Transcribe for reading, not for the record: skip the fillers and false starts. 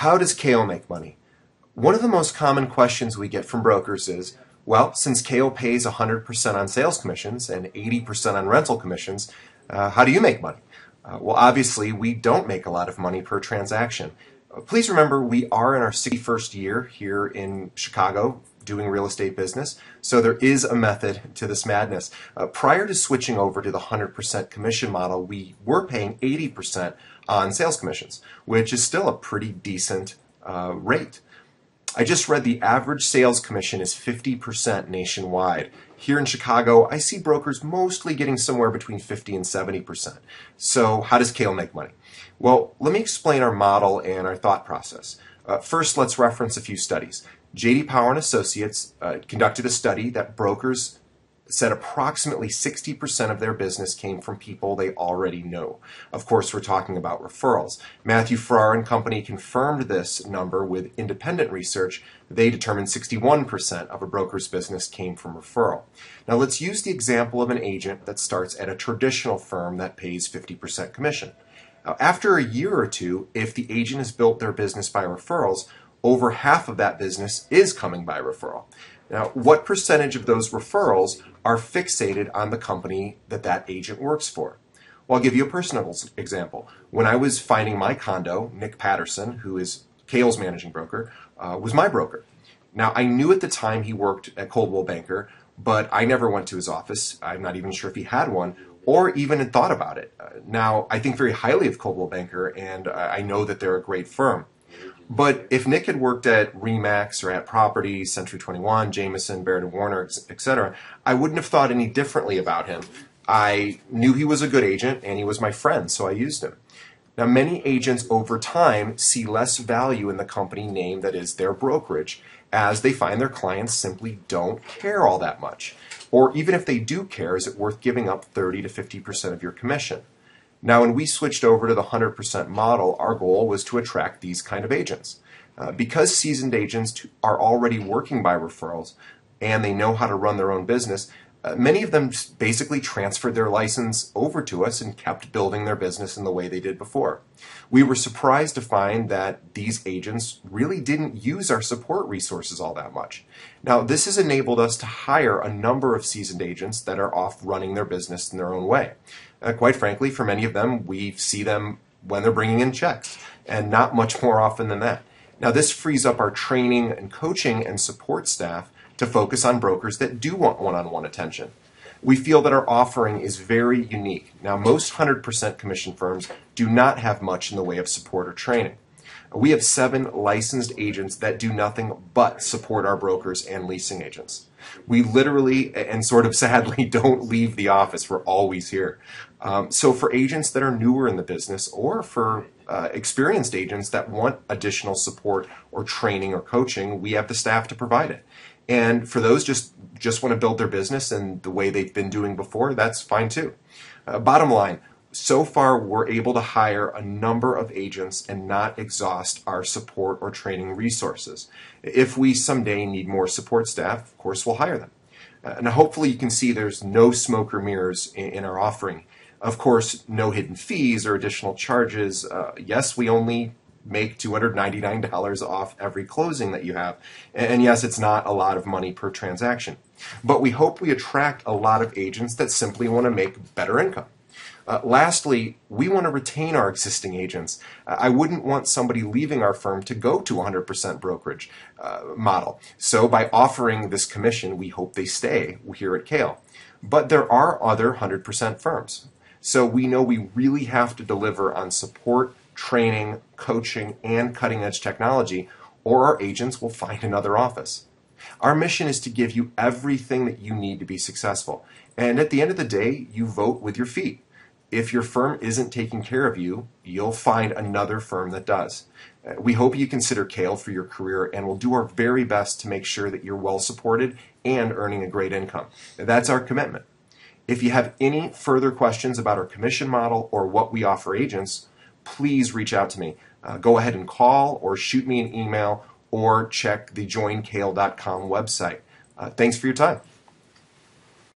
How does Kale make money? One of the most common questions we get from brokers is, well, since Kale pays 100% on sales commissions and 80% on rental commissions, how do you make money? Well, obviously, we don't make a lot of money per transaction. Please remember, we are in our 61st year here in Chicago doing real estate business, so there is a method to this madness. Prior to switching over to the 100% commission model, we were paying 80% on sales commissions, which is still a pretty decent rate. I just read the average sales commission is 50% nationwide. Here in Chicago, I see brokers mostly getting somewhere between 50 and 70%. So how does Kale make money? Well, let me explain our model and our thought process. First, let's reference a few studies. J.D. Power and Associates conducted a study that brokers said approximately 60% of their business came from people they already know. Of course, we're talking about referrals. Matthew Farrar and Company confirmed this number with independent research. They determined 61% of a broker's business came from referral. Now let's use the example of an agent that starts at a traditional firm that pays 50% commission. Now, after a year or two, if the agent has built their business by referrals, over half of that business is coming by referral. Now, what percentage of those referrals are fixated on the company that agent works for? Well, I'll give you a personal example. When I was finding my condo, Nick Patterson, who is Kale's managing broker, was my broker. Now, I knew at the time he worked at Coldwell Banker, but I never went to his office. I'm not even sure if he had one, or even had thought about it. Now, I think very highly of Coldwell Banker, and I know that they're a great firm. But if Nick had worked at Remax or at Property, Century 21, Jameson, Baird & Warner, etc., I wouldn't have thought any differently about him. I knew he was a good agent, and he was my friend, so I used him. Now, many agents over time see less value in the company name that is their brokerage, as they find their clients simply don't care all that much. Or even if they do care, is it worth giving up 30 to 50% of your commission? Now, when we switched over to the 100% model, our goal was to attract these kind of agents. Because seasoned agents are already working by referrals and they know how to run their own business, many of them basically transferred their license over to us and kept building their business in the way they did before. We were surprised to find that these agents really didn't use our support resources all that much. Now, this has enabled us to hire a number of seasoned agents that are off running their business in their own way. Quite frankly, for many of them, we see them when they're bringing in checks, and not much more often than that. Now, this frees up our training and coaching and support staff to focus on brokers that do want one-on-one attention. We feel that our offering is very unique. Now, most 100% commission firms do not have much in the way of support or training. We have 7 licensed agents that do nothing but support our brokers and leasing agents. We literally and sort of sadly don't leave the office. We're always here. So for agents that are newer in the business, or for experienced agents that want additional support or training or coaching, we have the staff to provide it. And for those just want to build their business and the way they've been doing before, that's fine too. Bottom line, so far we're able to hire a number of agents and not exhaust our support or training resources. If we someday need more support staff, of course we'll hire them. Now hopefully you can see there's no smoke or mirrors in our offering. Of course, no hidden fees or additional charges. Yes, we only make $299 off every closing that you have. And yes, it's not a lot of money per transaction. But we hope we attract a lot of agents that simply want to make better income. Lastly, we want to retain our existing agents. I wouldn't want somebody leaving our firm to go to a 100% brokerage model. So by offering this commission, we hope they stay here at Kale. But there are other 100% firms. So we know we really have to deliver on support, training, coaching, and cutting-edge technology, or our agents will find another office. Our mission is to give you everything that you need to be successful. And at the end of the day, you vote with your feet. If your firm isn't taking care of you, you'll find another firm that does. We hope you consider Kale for your career, and we'll do our very best to make sure that you're well supported and earning a great income. That's our commitment. If you have any further questions about our commission model or what we offer agents, please reach out to me. Go ahead and call or shoot me an email or check the joinkale.com website. Thanks for your time.